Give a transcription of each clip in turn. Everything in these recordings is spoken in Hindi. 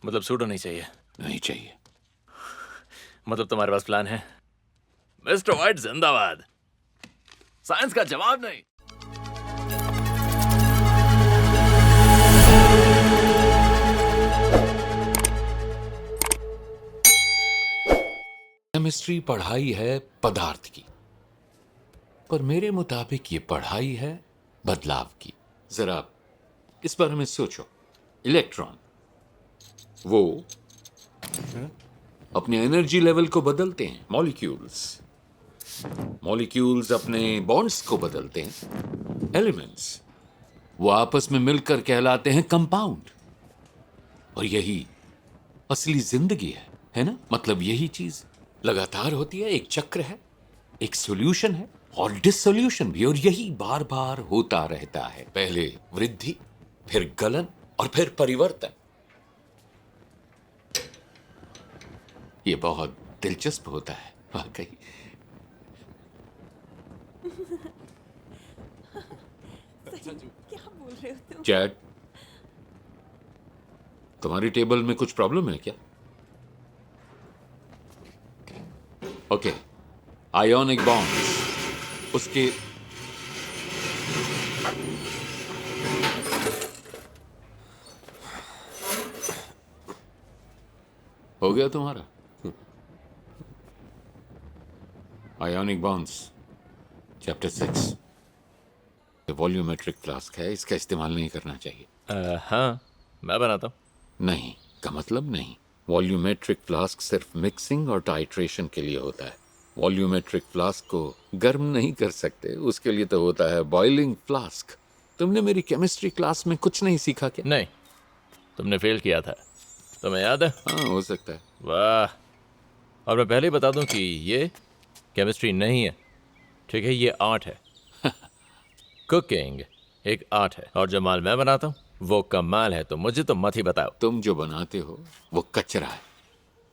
मतलब सूट होनी चाहिए। नहीं चाहिए। मतलब तुम्हारे पास प्लान है? मिस्टर वाइट जिंदाबाद। साइंस का जवाब नहीं। केमिस्ट्री पढ़ाई है पदार्थ की, पर मेरे मुताबिक ये पढ़ाई है बदलाव की। जरा इस बारे में सोचो। इलेक्ट्रॉन वो अपने एनर्जी लेवल को बदलते हैं, मॉलिक्यूल्स मॉलिक्यूल्स अपने बॉन्ड्स को बदलते हैं, एलिमेंट्स वो आपस में मिलकर कहलाते हैं कंपाउंड। और यही असली जिंदगी है ना? मतलब यही चीज लगातार होती है, एक चक्र है, एक सॉल्यूशन है और डिसोल्यूशन भी, और यही बार बार होता रहता है। पहले वृद्धि, फिर गलन और फिर परिवर्तन। ये बहुत दिलचस्प होता है वाकई। क्या बोल रहे हो तुम? चैट, तुम्हारी टेबल में कुछ प्रॉब्लम है क्या? ओके, आयोनिक बॉन्ड्स उसके हो गया तुम्हारा ionic bonds chapter 6। Volumetric flask है, इसका इस्तेमाल नहीं करना चाहिए। हाँ, मैं बनाता हूँ। नहीं का मतलब नहीं। वॉल्यूमेट्रिक फ्लास्क सिर्फ मिक्सिंग और टाइट्रेशन के लिए होता है। वॉल्यूमेट्रिक फ्लास्क को गर्म नहीं कर सकते, उसके लिए तो होता है बॉइलिंग फ्लास्क। तुमने मेरी केमिस्ट्री क्लास में कुछ नहीं सीखा क्या? नहीं, तुमने फेल किया था, तुम्हें याद है? हाँ, हो सकता है। वाह। और मैं पहले ही बता दूं कि ये केमिस्ट्री नहीं है, ठीक है? ये आर्ट है। कुकिंग एक आर्ट है, और जो माल मैं बनाता हूँ वो कमाल है। तो मुझे तो मत ही बताओ। तुम जो बनाते हो वो कचरा है।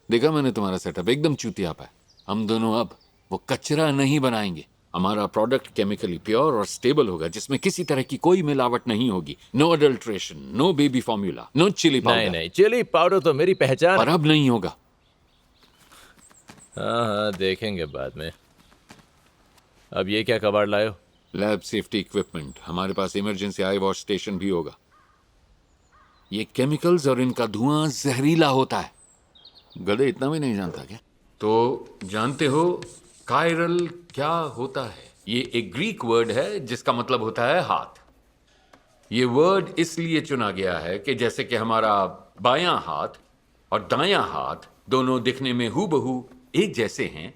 देखा मैंने तुम्हारा सेटअप, एकदम चूतियापा है। हम दोनों अब वो कचरा नहीं बनाएंगे। हमारा प्रोडक्ट केमिकली प्योर और स्टेबल होगा, जिसमें किसी तरह की कोई मिलावट नहीं होगी। No adulteration, no baby formula, no chilli नहीं पाउडर। नहीं, चिली पाउडर तो मेरी पहचान और है। अब नहीं होगा। हाँ हाँ, देखेंगे बाद में। अब ये क्या कबाड़ लाए हो? Lab safety equipment. हमारे पास इमरजेंसी आई वॉश स्टेशन भी होगा। ये केमिकल्स और इनका धुआं जहरीला होता है। गधे इतना भी नहीं जानता क्या? तो जानते हो कायरल क्या होता है? ये एक ग्रीक वर्ड है जिसका मतलब होता है हाथ। ये वर्ड इसलिए चुना गया है कि जैसे कि हमारा बायां हाथ और दायां हाथ दोनों दिखने में हूबहू एक जैसे हैं,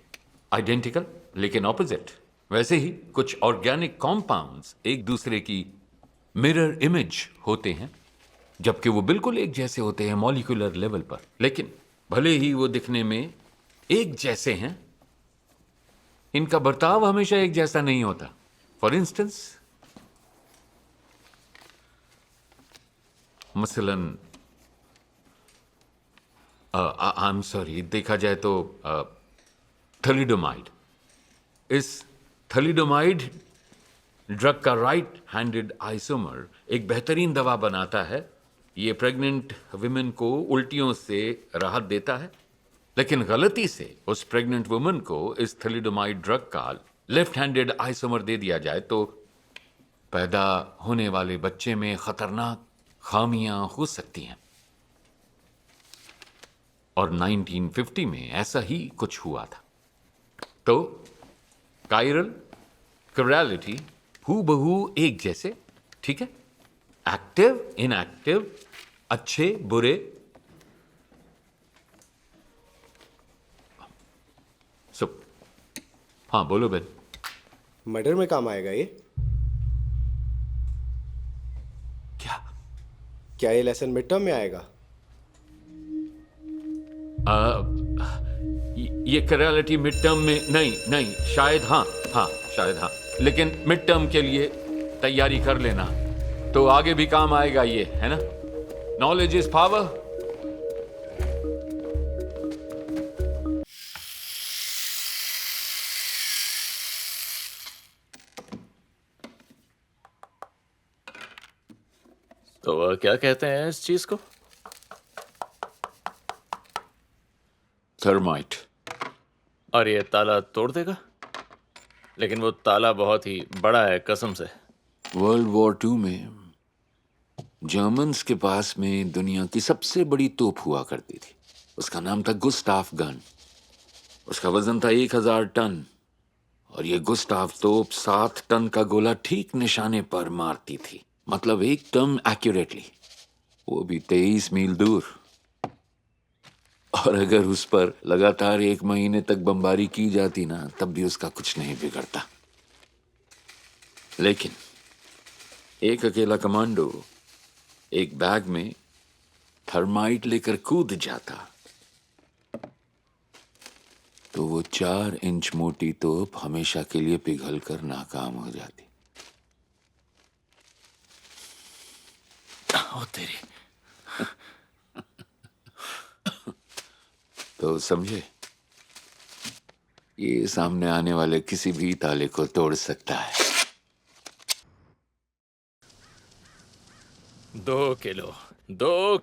आइडेंटिकल लेकिन ऑपोजिट, वैसे ही कुछ ऑर्गेनिक कॉम्पाउंड्स एक दूसरे की मिरर इमेज होते हैं, जबकि वो बिल्कुल एक जैसे होते हैं मॉलिक्यूलर लेवल पर। लेकिन भले ही वो दिखने में एक जैसे हैं, इनका बर्ताव हमेशा एक जैसा नहीं होता। फॉर इंस्टेंस, मसलन आई एम सॉरी, देखा जाए तो थैलिडोमाइड। इस थैलिडोमाइड ड्रग का राइट हैंडेड आइसोमर एक बेहतरीन दवा बनाता है। ये प्रेग्नेंट विमेन को उल्टियों से राहत देता है। लेकिन गलती से उस प्रेग्नेंट वुमन को इस थैलिडोमाइड ड्रग का लेफ्ट हैंडेड आइसोमर दे दिया जाए तो पैदा होने वाले बच्चे में खतरनाक खामियां हो सकती हैं। और 1950 में ऐसा ही कुछ हुआ था। तो कायरल, करैलिटी हूबहू एक जैसे, ठीक है? एक्टिव, इनएक्टिव, अच्छे, बुरे। सो हाँ, बोलो बेन। मर्डर में काम आएगा ये? क्या? क्या ये लेसन मिड टर्म में आएगा? ये करैलिटी मिड टर्म में नहीं, नहीं, शायद हाँ, हाँ शायद हाँ, लेकिन मिड टर्म के लिए तैयारी कर लेना, तो आगे भी काम आएगा ये, है ना? Knowledge is power. तो क्या कहते हैं इस चीज को? थर्माइट। और ये ताला तोड़ देगा? लेकिन वो ताला बहुत ही बड़ा है, कसम से। वर्ल्ड वॉर टू में जर्मन्स के पास में दुनिया की सबसे बड़ी तोप हुआ करती थी। उसका नाम था गुस्ताफ गन। उसका वजन था 1000 टन और ये गुस्ताफ तोप 7 टन का गोला ठीक निशाने पर मारती थी, मतलब एकदम एक्यूरेटली, वो भी 23 मील दूर। और अगर उस पर लगातार 1 महीने तक बमबारी की जाती ना, तब भी उसका कुछ नहीं बिगड़ता। लेकिन एक अकेला कमांडो एक बैग में थर्माइट लेकर कूद जाता तो वो 4 इंच मोटी तोप हमेशा के लिए पिघल कर नाकाम हो जाती। ओ तेरी। तो समझे, ये सामने आने वाले किसी भी ताले को तोड़ सकता है। 2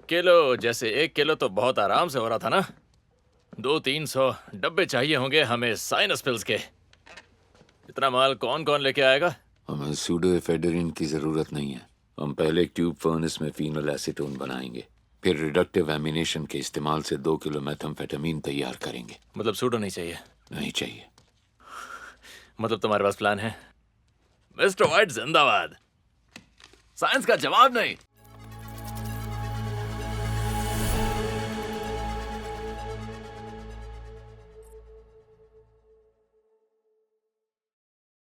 किलो, जैसे 1 किलो तो बहुत आराम से हो रहा था ना। 200-300 डब्बे चाहिए होंगे हमें साइनस पिल्स के। इतना माल कौन कौन लेके आएगा? हमें सूडोएफेड्रिन की जरूरत नहीं है। हम पहले एक ट्यूब फर्नेस में फिनोल एसीटोन बनाएंगे, फिर रिडक्टिव एमिनेशन के इस्तेमाल से 2 किलो मेथाम्फेटामीन तैयार करेंगे। मतलब सूडो नहीं चाहिए? नहीं चाहिए। मतलब तुम्हारे पास प्लान है? मिस्टर वाइट जिंदाबाद। साइंस का जवाब नहीं।